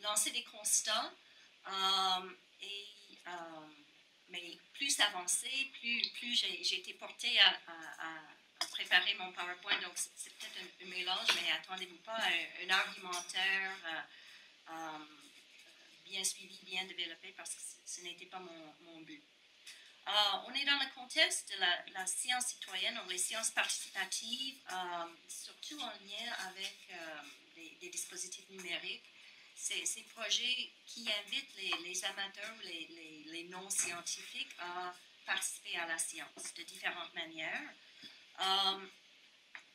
lancer des constats et mais plus avancé, plus j'ai été portée à préparer mon PowerPoint. Donc, c'est peut-être un mélange, mais attendez-vous pas à un argumentaire bien suivi, bien développé, parce que ce n'était pas mon but. On est dans le contexte de la science citoyenne, donc les sciences participatives, surtout en lien avec des dispositifs numériques. Ces projets qui invitent les amateurs ou les non-scientifiques à participer à la science de différentes manières.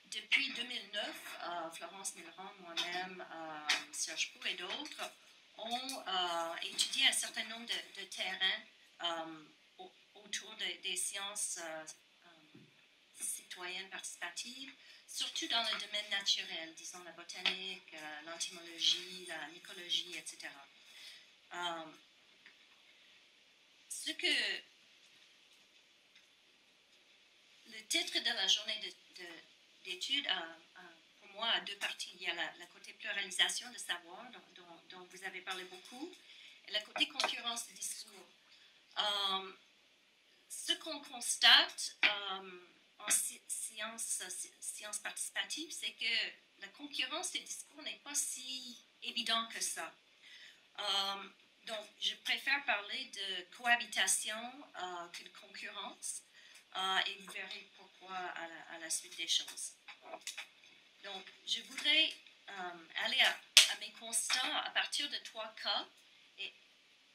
Depuis 2009, Florence Millerand, moi-même, Serge Pou et d'autres ont étudié un certain nombre de terrains autour des sciences citoyennes participatives, surtout dans le domaine naturel, disons la botanique, l'entomologie, la mycologie, etc. Ce que le titre de la journée d'études, pour moi, a deux parties. Il y a la côté pluralisation de savoir, dont vous avez parlé beaucoup, et la côté concurrence de discours. Ce qu'on constate en sciences participatives, c'est que la concurrence des discours n'est pas si évidente que ça. Donc, je préfère parler de cohabitation que de concurrence, et vous verrez pourquoi à la suite des choses. Donc, je voudrais aller à mes constats à partir de 3 cas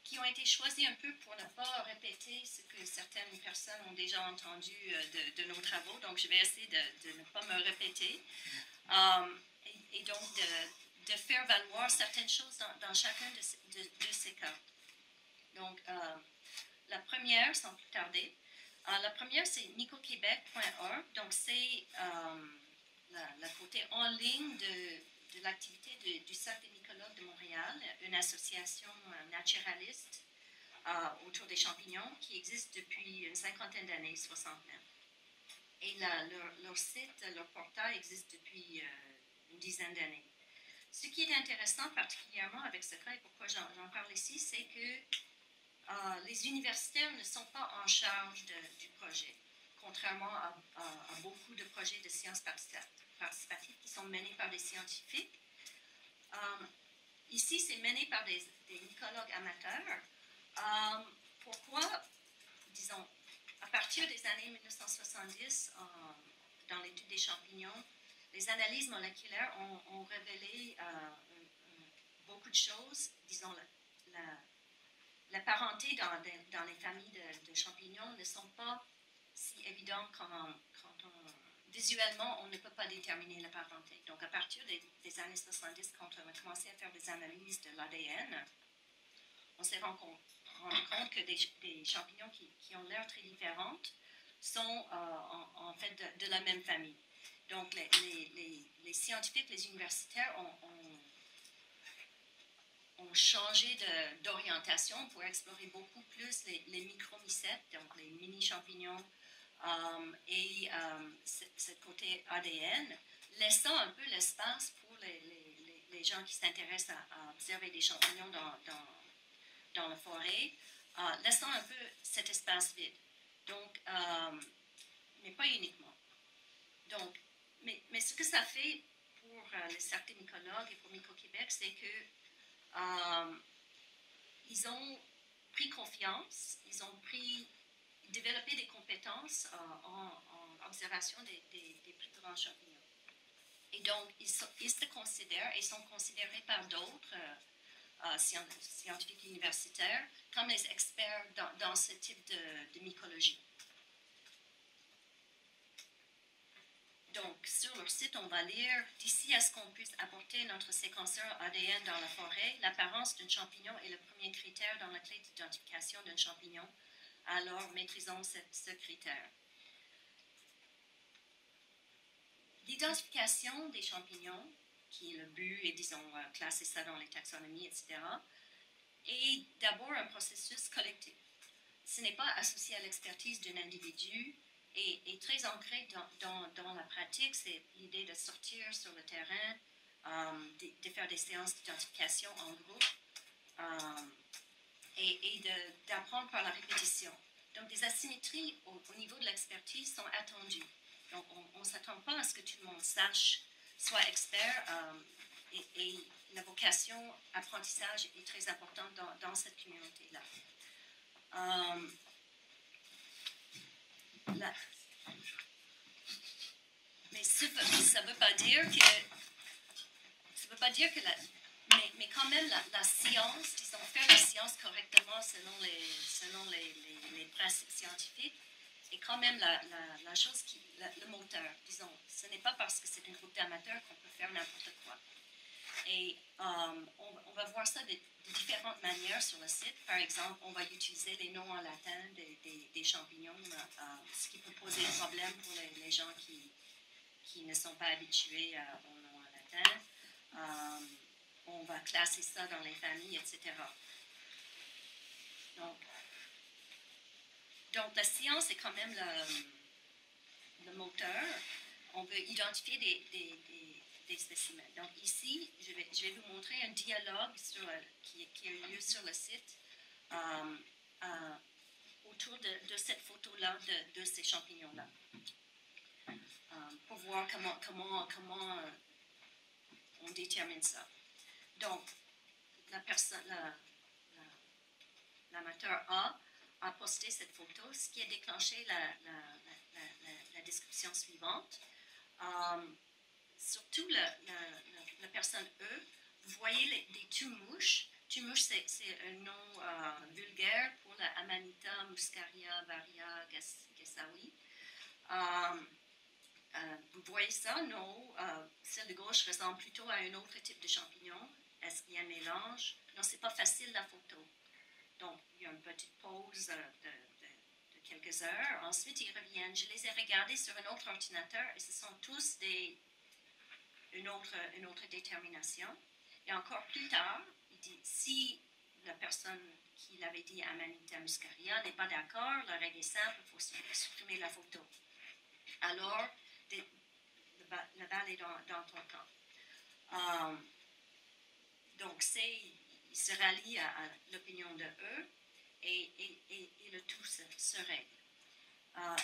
qui ont été choisis un peu pour ne pas répéter ce que certaines personnes ont déjà entendu de nos travaux. Donc, je vais essayer de ne pas me répéter et donc de faire valoir certaines choses dans chacun de ces cas. Donc, la première, sans plus tarder, la première, c'est mycoquebec.org. Donc, c'est la côté en ligne de l'activité du Cercle des mycologues de Montréal, une association naturaliste autour des champignons qui existe depuis une 50aine d'années, 60 même. Et leur site, leur portail existe depuis une dizaine d'années. Ce qui est intéressant particulièrement avec ce cas et pourquoi j'en parle ici, c'est que les universitaires ne sont pas en charge du projet, contrairement à beaucoup de projets de sciences participatives qui sont menés par des scientifiques. Ici, c'est mené par des mycologues amateurs. Pourquoi, disons, à partir des années 1970, dans l'étude des champignons, les analyses moléculaires ont révélé beaucoup de choses, disons, la parenté dans les familles de champignons ne sont pas si évidentes quand visuellement, on ne peut pas déterminer la parenté. Donc, à partir des années 70, quand on a commencé à faire des analyses de l'ADN, on s'est rendu compte que des champignons qui ont l'air très différents sont en fait de la même famille. Donc, les scientifiques, les universitaires ont changé d'orientation pour explorer beaucoup plus les micromycètes, donc les mini-champignons, et ce côté ADN, laissant un peu l'espace pour les gens qui s'intéressent à observer des champignons dans la forêt, laissant un peu cet espace vide. Donc, mais pas uniquement. Donc, mais ce que ça fait pour les cercles mycologues et pour Myco-Québec, c'est que ils ont pris confiance, ils ont développé des compétences en observation des plus grands champignons. Et donc, ils se considèrent et sont considérés par d'autres scientifiques universitaires comme les experts dans ce type de mycologie. Donc, sur leur site, on va lire « D'ici à ce qu'on puisse apporter notre séquenceur ADN dans la forêt, l'apparence d'un champignon est le premier critère dans la clé d'identification d'un champignon. Alors, maîtrisons ce critère. » L'identification des champignons, qui est le but, et disons, classer ça dans les taxonomies, etc., est d'abord un processus collectif. Ce n'est pas associé à l'expertise d'un individu et très ancré dans la pratique. C'est l'idée de sortir sur le terrain, de faire des séances d'identification en groupe et d'apprendre par la répétition. Donc, des asymétries au niveau de l'expertise sont attendues. Donc, on ne s'attend pas à ce que tout le monde sache, soit expert, et la vocation apprentissage est très importante dans cette communauté-là. Mais ça ne veut pas dire que mais quand même la science, disons, faire la science correctement selon les principes scientifiques est quand même la chose le moteur, disons. Ce n'est pas parce que c'est un groupe d'amateurs qu'on peut faire n'importe quoi. Et on va voir ça de différentes manières sur le site. Par exemple, on va utiliser les noms en latin des champignons, ce qui peut poser un problème pour les gens qui ne sont pas habitués aux noms en latin. On va classer ça dans les familles, etc. Donc la science est quand même le moteur. On veut identifier des spécimens. Donc ici, je vais vous montrer un dialogue qui a eu lieu sur le site autour de cette photo-là, de ces champignons-là, pour voir comment on détermine ça. Donc, l'amateur a posté cette photo, ce qui a déclenché la description suivante. Surtout la personne E, vous voyez des tumouches. Tumouche, c'est un nom vulgaire pour la Amanita muscaria varia gessawi. Vous voyez ça? Non. Celle de gauche ressemble plutôt à un autre type de champignon. Est-ce qu'il y a un mélange? Non, c'est pas facile la photo. Donc, il y a une petite pause de quelques heures. Ensuite, ils reviennent. Je les ai regardés sur un autre ordinateur et ce sont tous une autre détermination. Et encore plus tard, il dit, si la personne qui l'avait dit Amanita muscaria n'est pas d'accord, la règle est simple, il faut supprimer la photo. Alors, la balle est dans ton camp. Donc, il se rallie à l'opinion de eux et le tout se règle.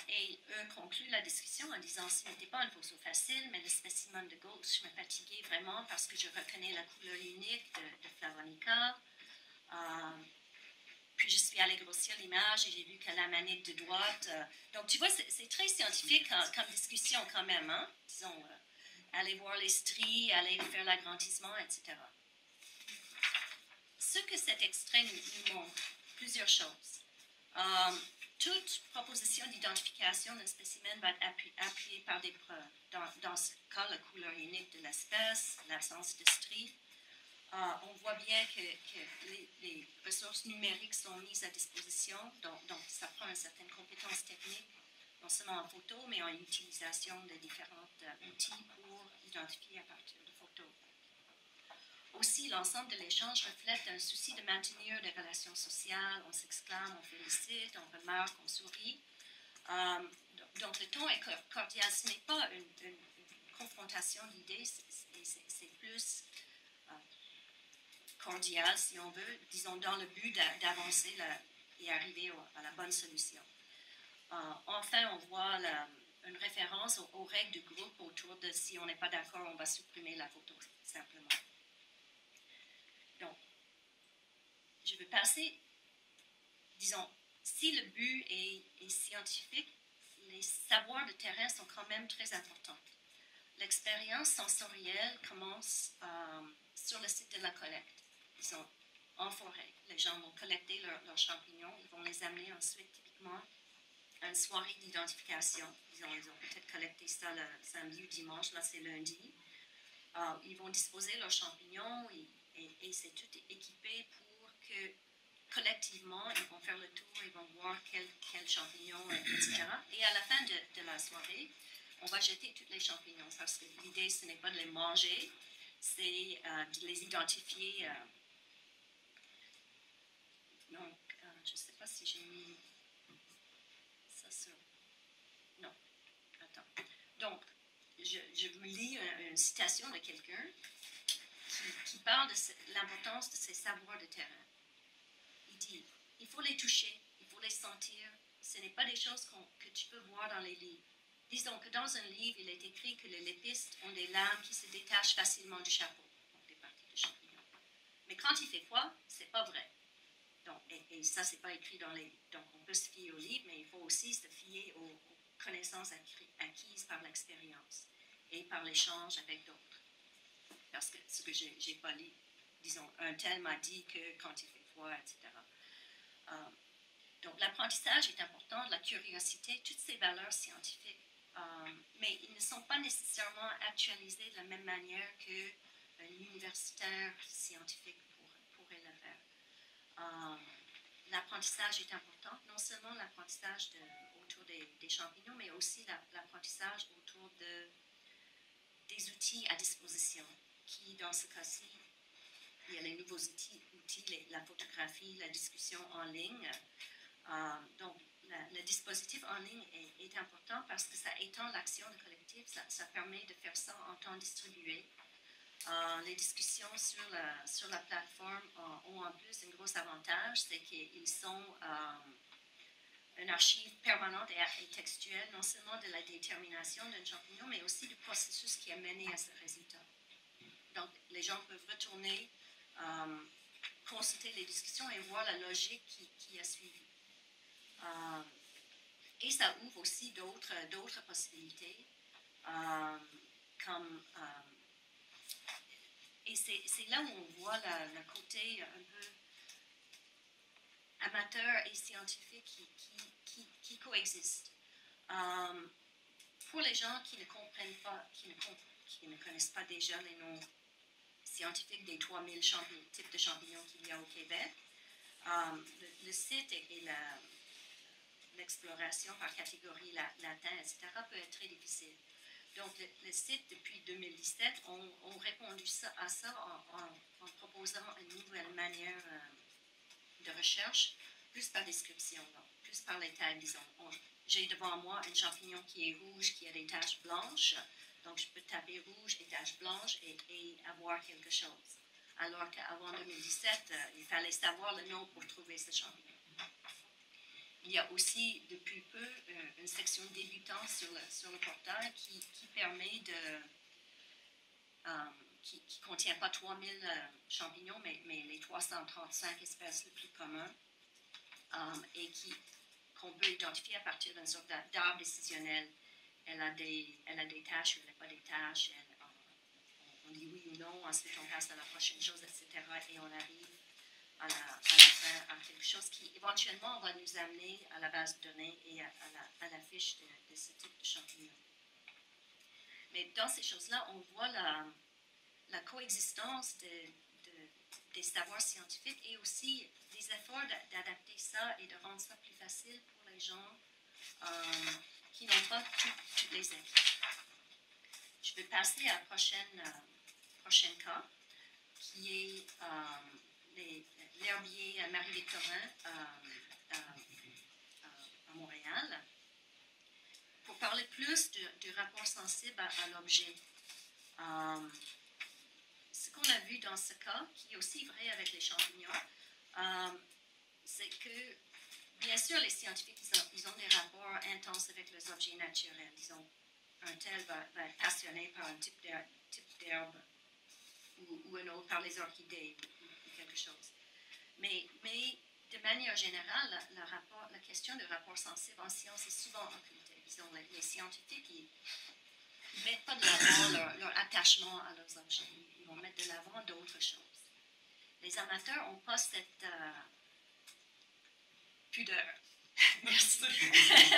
Et eux concluent la discussion en disant, ce n'était pas une photo facile, mais le spécimen de gauche me fatiguait vraiment parce que je reconnais la couleur unique de Flavonica. Puis je suis allée grossir l'image et j'ai vu que la manette de droite... donc tu vois, c'est très scientifique comme discussion quand même, hein? Disons, aller voir les stries, aller faire l'agrandissement, etc. Ce que cet extrait nous montre, plusieurs choses. Toute proposition d'identification d'un spécimen va être appuyée par des preuves. Dans ce cas, la couleur unique de l'espèce, l'absence de stries. On voit bien que les ressources numériques sont mises à disposition, donc ça prend une certaine compétence technique, non seulement en photo, mais en utilisation de différents outils pour identifier à partir de photos. Aussi, l'ensemble de l'échange reflète un souci de maintenir des relations sociales. On s'exclame, on félicite, on remarque, on sourit. Donc, le ton est cordial. Ce n'est pas une confrontation d'idées, c'est plus cordial, si on veut, disons, dans le but d'avancer et arriver à la bonne solution. Enfin, on voit une référence aux règles du groupe autour de si on n'est pas d'accord, on va supprimer la photo, simplement. Donc, je vais passer, disons, si le but est scientifique, les savoirs de terrain sont quand même très importants. L'expérience sensorielle commence sur le site de la collecte. Disons, en forêt. Les gens vont collecter leurs champignons, ils vont les amener ensuite, typiquement, à une soirée d'identification. Ils ont peut-être collecté ça le samedi ou dimanche, là c'est lundi. Ils vont disposer leurs champignons et c'est tout équipé pour que collectivement, ils vont faire le tour, ils vont voir quels champignons, etc. Et à la fin de la soirée, on va jeter tous les champignons parce que l'idée, ce n'est pas de les manger, c'est de les identifier. Donc, je ne sais pas si j'ai mis ça sur... Non, attends. Donc, je vous lis une citation de quelqu'un. qui parle de l'importance de ces savoirs de terrain. Il dit, il faut les toucher, il faut les sentir. Ce n'est pas des choses que tu peux voir dans les livres. Disons que dans un livre, il est écrit que les lépistes ont des lames qui se détachent facilement du chapeau, donc des parties de champignons. Mais quand il fait froid, c'est pas vrai. Donc, et ça, c'est pas écrit dans les livres. Donc, on peut se fier aux livres, mais il faut aussi se fier aux connaissances acquises par l'expérience et par l'échange avec d'autres. Parce que ce que j'ai pas lu, disons, un tel m'a dit que quand il fait froid, etc. Donc, l'apprentissage est important, la curiosité, toutes ces valeurs scientifiques, mais ils ne sont pas nécessairement actualisés de la même manière qu'un universitaire scientifique pourrait le faire. L'apprentissage est important, non seulement l'apprentissage autour des champignons, mais aussi l'apprentissage autour des outils à disposition, qui, dans ce cas-ci, il y a les nouveaux outils la photographie, la discussion en ligne. Donc, le dispositif en ligne est important parce que ça étend l'action de collectif, ça permet de faire ça en temps distribué. Les discussions sur la plateforme ont en plus un gros avantage, c'est qu'ils sont une archive permanente et textuelle, non seulement de la détermination d'un champignon, mais aussi du processus qui a mené à ce résultat. Donc, les gens peuvent retourner, consulter les discussions et voir la logique qui a suivi. Et ça ouvre aussi d'autres possibilités, comme... et c'est là où on voit le côté un peu amateur et scientifique qui coexistent. Pour les gens qui ne comprennent pas, qui ne connaissent pas déjà les noms scientifiques des 3000 types de champignons qu'il y a au Québec, le site et l'exploration par catégorie latin, etc., peut être très difficile. Donc, le site, depuis 2017, ont répondu à ça en proposant une nouvelle manière de recherche, plus par description, donc, plus par les tags, disons. J'ai devant moi un champignon qui est rouge, qui a des taches blanches, donc je peux taper rouge et taches blanches et avoir quelque chose. Alors qu'avant 2017, il fallait savoir le nom pour trouver ce champignon. Il y a aussi, depuis peu, une section débutant sur le portail qui permet qui ne contient pas 3000 champignons, mais les 335 espèces les plus communes, et qu'on peut identifier à partir d'une sorte d'arbre décisionnel. Elle a des tâches ou elle n'a pas des tâches. On dit oui ou non, ensuite on passe à la prochaine chose, etc. Et on arrive à la fin à quelque chose qui éventuellement va nous amener à la base de données et à la fiche de ce type de champignon. Mais dans ces choses-là, on voit la coexistence des savoirs scientifiques et aussi des efforts d'adapter ça et de rendre ça plus facile pour les gens qui n'ont pas toutes les acquis. Je vais passer à la prochaine cas, qui est l'herbier Marie-Victorin à Montréal, pour parler plus du rapport sensible à l'objet. Ce qu'on a vu dans ce cas, qui est aussi vrai avec les champignons, c'est que, bien sûr, les scientifiques, ils ont des rapports intenses avec les objets naturels. Disons, un tel va être passionné par un type d'herbe ou un autre par les orchidées ou quelque chose. Mais de manière générale, la question du rapport sensible en science est souvent occultée. Disons, les scientifiques, ils ne mettent pas de l'avant leur attachement à leurs objets. Ils vont mettre de l'avant d'autres choses. Les amateurs n'ont pas cette pudeur. Merci.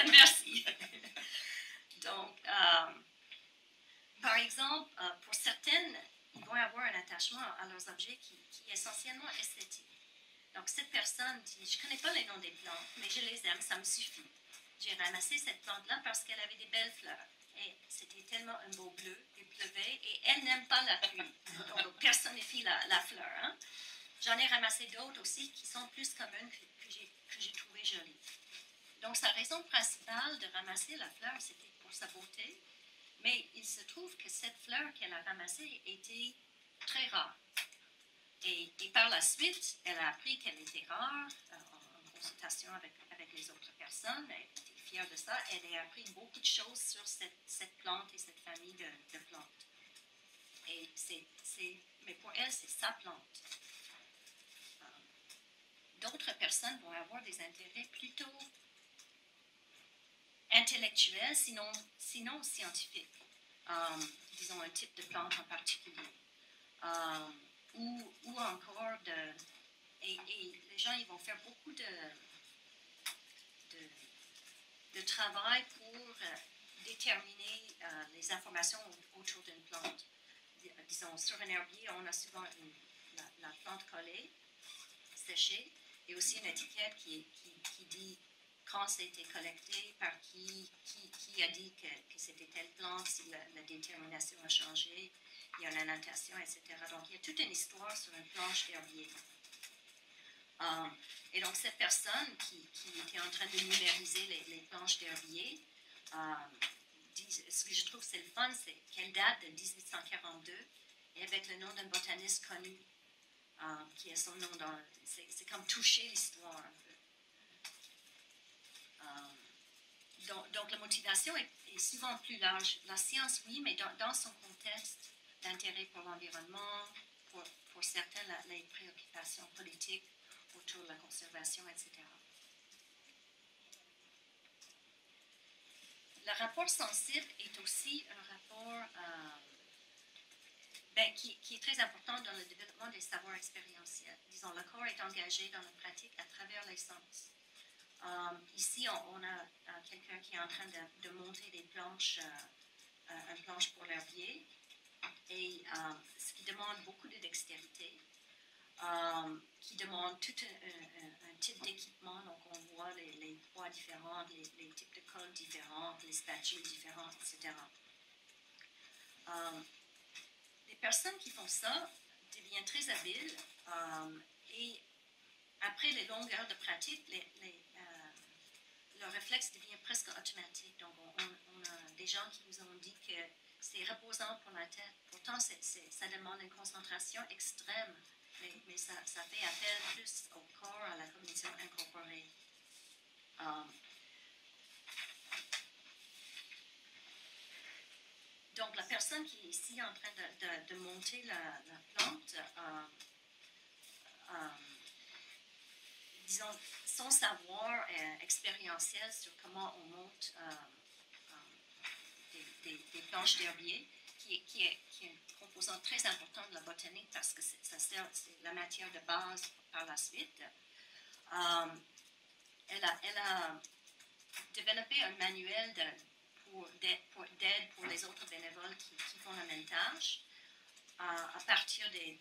Merci. Donc, par exemple, pour certaines, ils vont avoir un attachement à leurs objets qui est essentiellement esthétique. Donc, cette personne dit, je ne connais pas les noms des plantes, mais je les aime, ça me suffit. J'ai ramassé cette plante-là parce qu'elle avait des belles fleurs. Et c'était tellement un beau bleu, il pleuvait, et elle n'aime pas la pluie. Donc, on personnifie la fleur. Hein? J'en ai ramassé d'autres aussi qui sont plus communes que j'ai trouvées jolies. Donc, sa raison principale de ramasser la fleur, c'était pour sa beauté. Mais il se trouve que cette fleur qu'elle a ramassée était très rare. Et par la suite, elle a appris qu'elle était rare en consultation avec les autres personnes. Elle était fière de ça. Elle a appris beaucoup de choses sur cette plante et cette famille de plantes. Et mais pour elle, c'est sa plante. D'autres personnes vont avoir des intérêts plutôt intellectuels, sinon scientifiques. Disons un type de plante en particulier. Ou encore et les gens ils vont faire beaucoup de travail pour déterminer les informations autour d'une plante. Disons, sur un herbier, on a souvent la plante collée, séchée, et aussi une étiquette qui dit quand c'était collecté, par qui a dit que c'était telle plante, si la détermination a changé, il y a la notation, etc. Donc, il y a toute une histoire sur une planche d'herbier. Et donc, cette personne qui était en train de numériser les planches d'herbier, ce que je trouve c'est le fun, c'est qu'elle date de 1842 et avec le nom d'un botaniste connu, qui a son nom dans... C'est comme toucher l'histoire un peu. Donc, la motivation est souvent plus large. La science, oui, mais dans son contexte d'intérêt pour l'environnement, pour certains, les préoccupations politiques autour de la conservation, etc. Le rapport sensible est aussi un rapport qui est très important dans le développement des savoirs expérientiels. Disons, le corps est engagé dans la pratique à travers les sens. Ici, on a quelqu'un qui est en train de monter des planches, une planche pour l'herbier, et ce qui demande beaucoup de dextérité, qui demande tout un type d'équipement. Donc, on voit les poids différents, les types de cols différents, les spatules différentes, etc. Les personnes qui font ça deviennent très habiles et après les longues heures de pratique, leur réflexe devient presque automatique. Donc, on a des gens qui nous ont dit que c'est reposant pour la tête. Pourtant, ça demande une concentration extrême, mais ça fait appel plus au corps, à la cognition incorporée. Donc, la personne qui est ici en train de monter la plante, disons, son savoir expérientiel sur comment on monte des planches d'herbier, qui est une composante très importante de la botanique parce que c'est la matière de base par la suite. Elle a développé un manuel d'aide pour les autres bénévoles qui font la même tâche. À partir des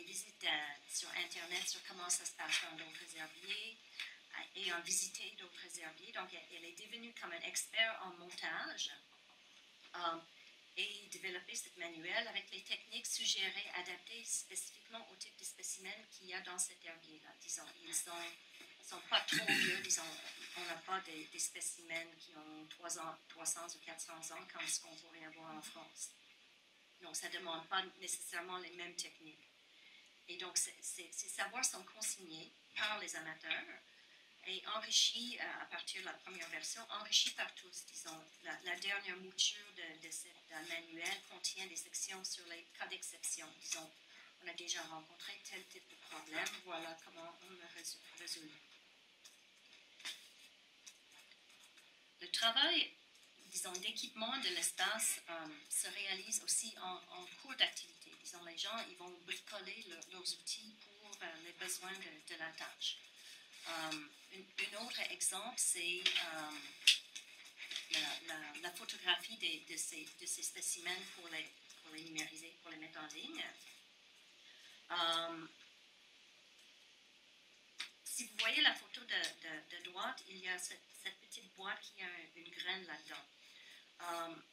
visites sur Internet sur comment ça se passe dans d'autres herbiers, ayant visité d'autres herbiers. Donc, elle est devenue comme un expert en montage et développé ce manuel avec les techniques suggérées, adaptées spécifiquement au type de spécimen qu'il y a dans cet herbier-là. Disons, ils sont pas trop vieux, disons, on n'a pas des spécimens qui ont 300 ou 400 ans comme ce qu'on pourrait avoir en France. Donc, ça ne demande pas nécessairement les mêmes techniques. Et donc, ces savoirs sont consignés par les amateurs et enrichis à partir de la première version, enrichis par tous, disons. La dernière mouture de ce manuel contient des sections sur les cas d'exception. Disons, on a déjà rencontré tel type de problème, voilà comment on le résout. Le travail, disons, d'équipement de l'espace se réalise aussi en cours d'activité. Disons, les gens, ils vont bricoler leurs outils pour les besoins de la tâche. Un autre exemple, c'est la photographie de ces spécimens pour les numériser, pour les mettre en ligne. Si vous voyez la photo de droite, il y a cette petite boîte qui a une graine là-dedans.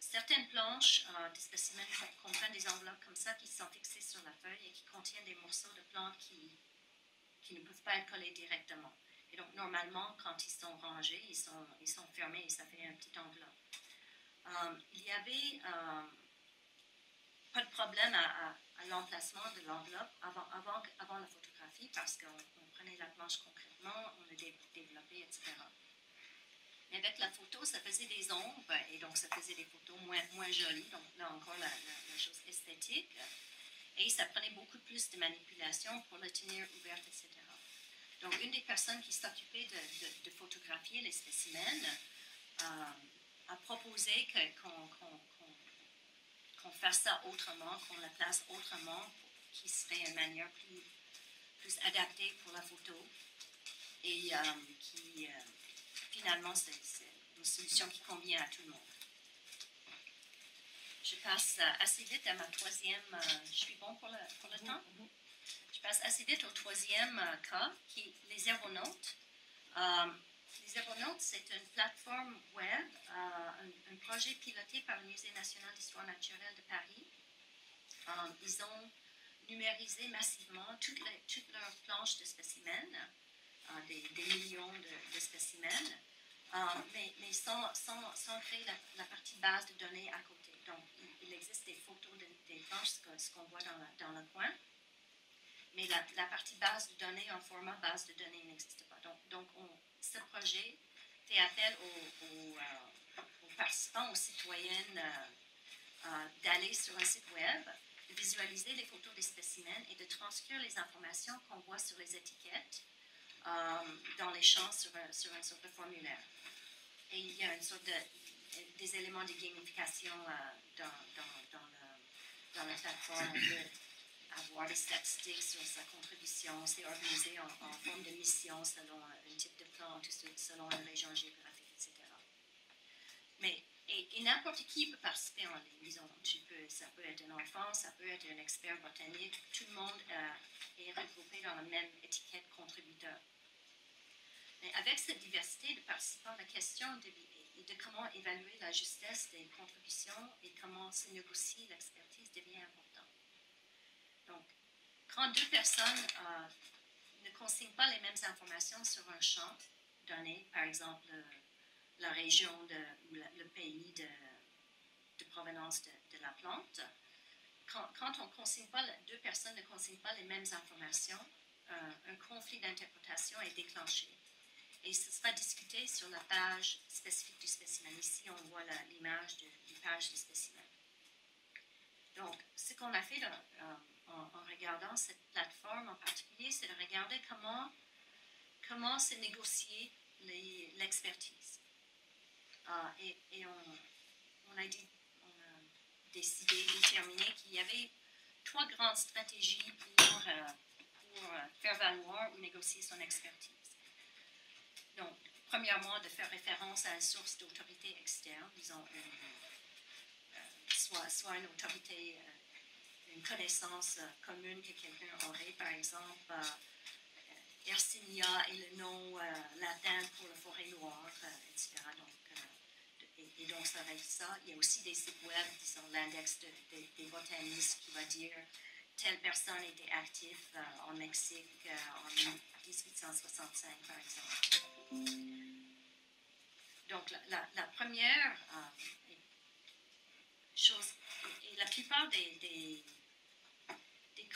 Certaines planches des spécimens comprennent des enveloppes comme ça qui sont fixées sur la feuille et qui contiennent des morceaux de plantes qui ne peuvent pas être collés directement. Et donc, normalement, quand ils sont rangés, ils sont fermés et ça fait un petit enveloppe. Il y avait pas de problème à à l'emplacement de l'enveloppe avant la photographie parce qu'on prenait la planche concrètement, on l'a développée, etc. Mais avec la photo, ça faisait des ombres et donc ça faisait des photos moins jolies. Donc là encore, la chose esthétique. Et ça prenait beaucoup plus de manipulation pour la tenir ouverte, etc. Donc, une des personnes qui s'occupait de photographier les spécimens a proposé qu'on fasse ça autrement, qu'on la place autrement, qui serait une manière plus adaptée pour la photo. Et qui, finalement, c'est une solution qui convient à tout le monde. Je passe assez vite à ma troisième. Je suis bon pour le temps? Je passe assez vite au troisième cas, qui est les aéronautes. Les aéronautes, c'est une plateforme web, un projet piloté par le Musée national d'histoire naturelle de Paris. Ils ont numérisé massivement toutes leurs planches de spécimens, des millions de spécimens, mais sans créer la partie base de données à côté. Donc, il existe des photos des planches, ce qu'on voit dans le coin, mais la partie base de données en format base de données n'existe pas. Donc ce projet fait appel aux participants, aux citoyennes d'aller sur un site web, de visualiser les photos des spécimens et de transcrire les informations qu'on voit sur les étiquettes dans les champs sur une sorte de formulaire. Et il y a une sorte des éléments de gamification dans la plateforme. On peut avoir des statistiques sur sa contribution. C'est organisé en forme de mission selon un type de plante, selon une région géographique, etc. Et n'importe qui peut participer en ligne. Disons, ça peut être un enfant, ça peut être un expert botanique. Tout le monde est regroupé dans la même étiquette contributeur. Mais avec cette diversité de participants, la question de comment évaluer la justesse des contributions et comment se négocier l'expertise devient importante. Donc, quand deux personnes ne consignent pas les mêmes informations sur un champ donné, par exemple la région ou le pays de provenance de la plante, quand deux personnes ne consignent pas les mêmes informations, un conflit d'interprétation est déclenché. Et ce sera discuté sur la page spécifique du spécimen. Ici, on voit l'image du page du spécimen. Donc, ce qu'on a fait en regardant cette plateforme en particulier, c'est de regarder comment se négocier l'expertise. Et on a décidé, déterminé qu'il y avait 3 grandes stratégies pour faire valoir ou négocier son expertise. Donc, premièrement, de faire référence à une source d'autorité externe, disons, soit une autorité, une connaissance commune que quelqu'un aurait, par exemple, Yersinia est le nom latin pour la forêt noire, etc. Et donc, ça va être ça. Il y a aussi des sites web, disons, l'index des botanistes qui va dire telle personne était active en Mexique en 1865, par exemple. Donc, la première chose, et la plupart des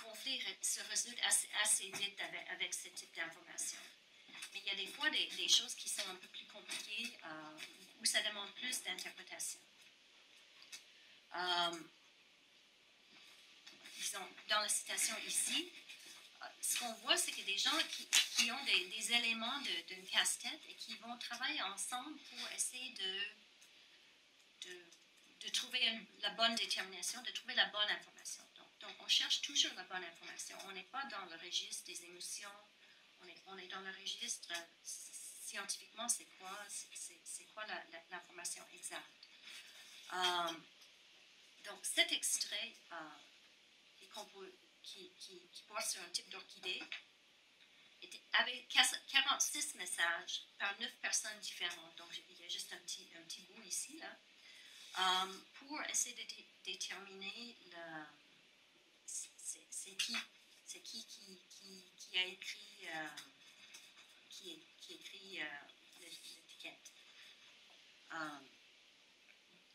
conflits se résolvent assez vite avec ce type d'information. Mais il y a des fois des choses qui sont un peu plus compliquées, où ça demande plus d'interprétation. Disons, dans la citation ici, ce qu'on voit, c'est que des gens qui ont des éléments d'une casse-tête et qui vont travailler ensemble pour essayer de trouver la bonne détermination, de trouver la bonne information. Donc on cherche toujours la bonne information. On n'est pas dans le registre des émotions, on est dans le registre scientifiquement, c'est quoi l'information exacte. Donc cet extrait qui porte sur un type d'orchidée avait 46 messages par 9 personnes différentes. Donc il y a juste un petit bout ici, là, pour essayer de déterminer c'est qui a écrit l'étiquette.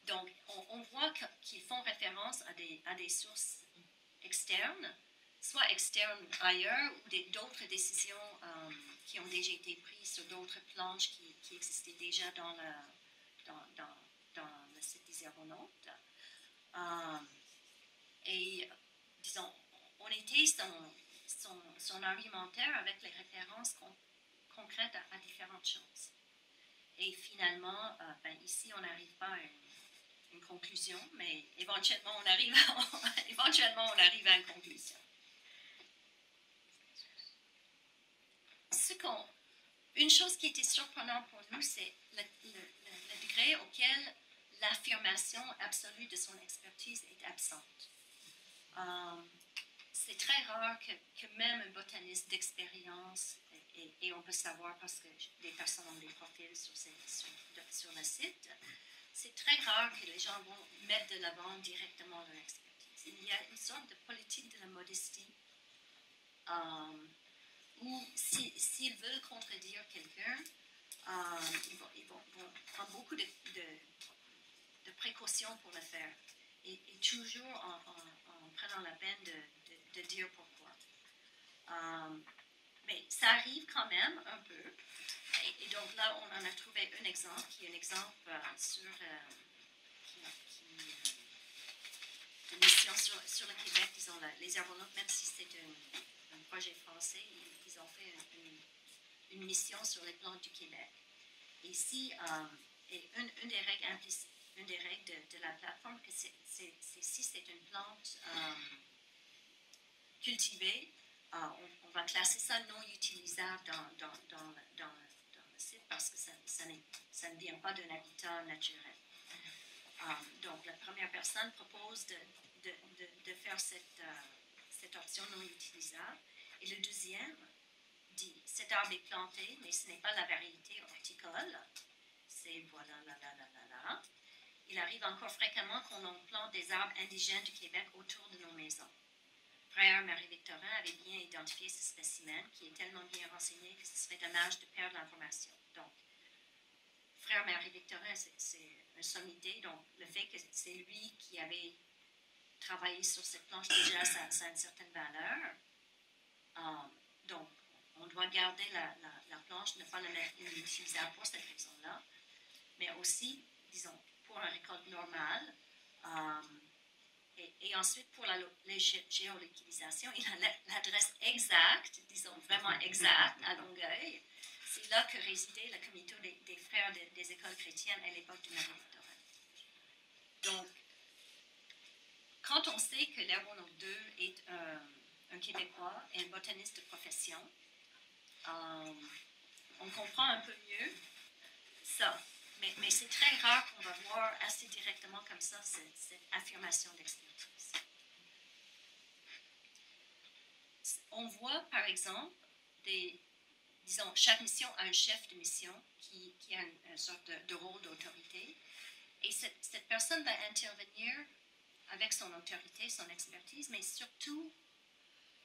Donc, on voit qu'ils font référence à des sources externes, soit externes ailleurs, ou d'autres décisions qui ont déjà été prises sur d'autres planches qui existaient déjà dans le site des aéronautes. Et, disons, on était son argumentaire avec les références concrètes à différentes choses. Et finalement, ici, on n'arrive pas à une conclusion, mais éventuellement, on arrive à une conclusion. Une chose qui était surprenante pour nous, c'est le degré auquel l'affirmation absolue de son expertise est absente. C'est très rare que même un botaniste d'expérience, et on peut savoir parce que des personnes ont des profils sur le site, c'est très rare que les gens vont mettre de l'avant directement leur expertise. Il y a une sorte de politique de la modestie où s'ils veulent contredire quelqu'un, ils vont prendre beaucoup de précautions pour le faire. Et toujours en prenant la peine de dire pourquoi. Mais ça arrive quand même un peu. Et donc là, on en a trouvé un exemple, qui est un exemple de mission sur le Québec, disons, les aéronautes, même si c'est un projet français, ils ont fait une mission sur les plantes du Québec. Et ici, une des règles implicites, une des règles de la plateforme, si c'est une plante cultivée, on va classer ça non utilisable dans le site parce que ça ne vient pas d'un habitat naturel. Donc, la première personne propose de faire cette option non utilisable. Et le deuxième dit, cet arbre est planté, mais ce n'est pas la variété horticole. C'est voilà, là. Il arrive encore fréquemment qu'on plante des arbres indigènes du Québec autour de nos maisons. Frère Marie-Victorin avait bien identifié ce spécimen qui est tellement bien renseigné que ce serait dommage de perdre l'information. Donc, Frère Marie-Victorin, c'est un sommité, donc le fait que c'est lui qui avait travaillé sur cette planche, déjà, ça a une certaine valeur. Donc, on doit garder la planche, ne pas la mettre inutilisable pour cette raison-là, mais aussi, disons, pour une récolte normale. Et ensuite, pour la géolocalisation, il a l'adresse exacte, disons vraiment exacte, à Longueuil. C'est là que résidait la communauté des frères des écoles chrétiennes à l'époque de Marie-Victorin. Donc, quand on sait que l'aéronaute 2 est un Québécois et un botaniste de profession, on comprend un peu mieux ça. Mais c'est très rare qu'on va voir assez directement comme ça cette affirmation d'expertise. On voit, par exemple, disons, chaque mission a un chef de mission qui a une sorte de rôle d'autorité. Et cette personne va intervenir avec son autorité, son expertise, mais surtout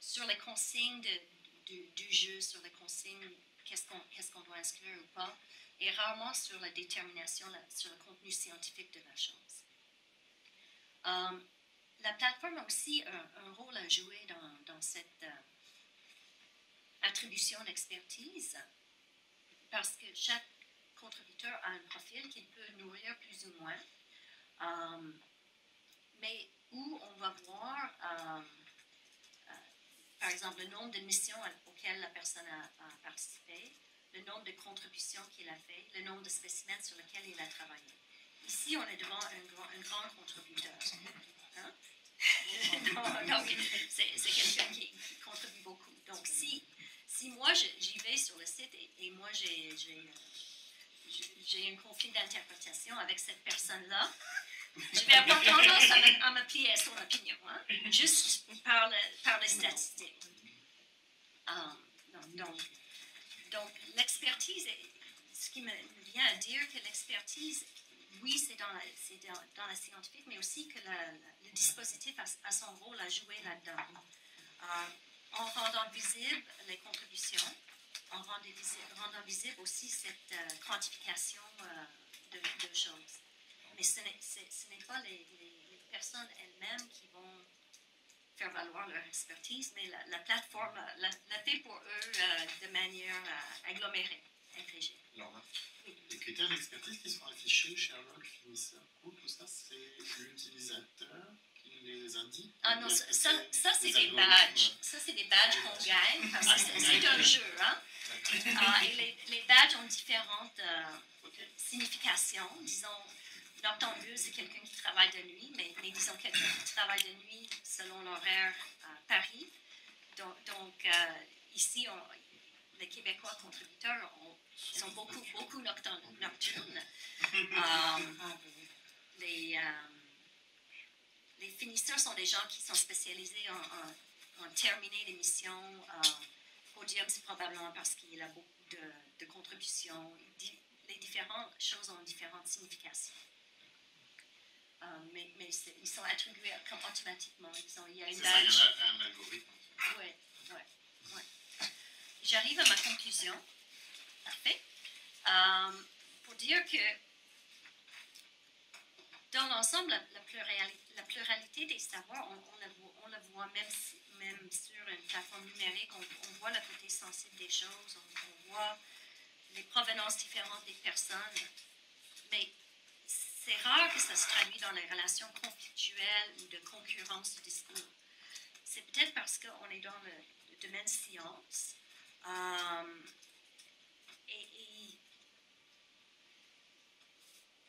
sur les consignes du jeu, sur les consignes, qu'est-ce qu'on doit inscrire ou pas, et rarement sur la détermination, sur le contenu scientifique de la chose. La plateforme a aussi un rôle à jouer dans cette attribution d'expertise, parce que chaque contributeur a un profil qu'il peut nourrir plus ou moins, mais où on va voir, par exemple, le nombre de missions auxquelles la personne a participé, le nombre de contributions qu'il a fait, le nombre de spécimens sur lesquels il a travaillé. Ici, on est devant un grand contributeur. Hein? Donc, c'est quelqu'un qui contribue beaucoup. Donc, si moi, j'y vais sur le site et moi, j'ai un conflit d'interprétation avec cette personne-là, je vais avoir tendance à me plier à son opinion, hein, juste par les statistiques. Donc, l'expertise, ce qui me vient à dire que l'expertise, oui, c'est dans la scientifique, mais aussi que le dispositif a son rôle à jouer là-dedans. En rendant visible les contributions, en rendant visible aussi cette quantification de choses. Mais ce n'est pas les personnes elles-mêmes qui vont faire valoir leur expertise, mais la plateforme l'a fait pour eux de manière agglomérée, agrégée. Alors, les critères d'expertise qui sont affichés, Sherlock, finisseur, coût, tout ça, c'est l'utilisateur qui les indique? Ah non, ça c'est des badges. Ça, c'est des badges qu'on gagne, parce que c'est un jeu. Hein? Et les badges ont différentes significations. Disons, noctambule, c'est quelqu'un qui travaille de nuit, mais disons quelqu'un qui travaille de nuit selon l'horaire à Paris. Donc ici, les Québécois contributeurs sont beaucoup nocturnes. Les finisseurs sont des gens qui sont spécialisés en terminer l'émission. Podium, c'est probablement parce qu'il a beaucoup de contributions. Les différentes choses ont différentes significations. Mais ils sont attribués comme automatiquement. Il y a une badge. Ça, il y a un algorithme. Oui. J'arrive à ma conclusion. Parfait. Pour dire que dans l'ensemble, la pluralité des savoirs, on la voit même sur une plateforme numérique, on voit le côté sensible des choses, on voit les provenances différentes des personnes, mais c'est rare que ça se traduise dans les relations conflictuelles ou de concurrence du discours. C'est peut-être parce qu'on est dans le domaine science, et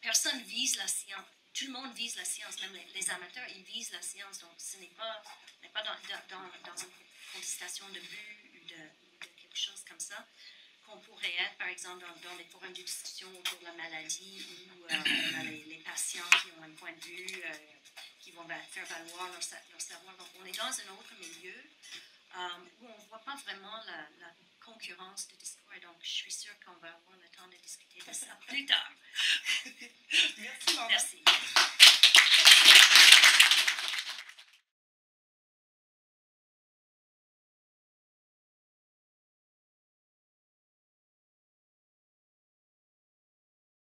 personne vise la science. Tout le monde vise la science, même les amateurs, ils visent la science. Donc, ce n'est pas dans une contestation de but ou de quelque chose comme ça qu'on pourrait être, par exemple, dans les forums de discussion autour de la maladie où on a les patients qui ont un point de vue, qui vont faire valoir leur savoir. Donc, on est dans un autre milieu où on ne voit pas vraiment la concurrence du discours. Et donc, je suis sûre qu'on va avoir le temps de discuter de ça plus tard. Merci, Laura. Merci.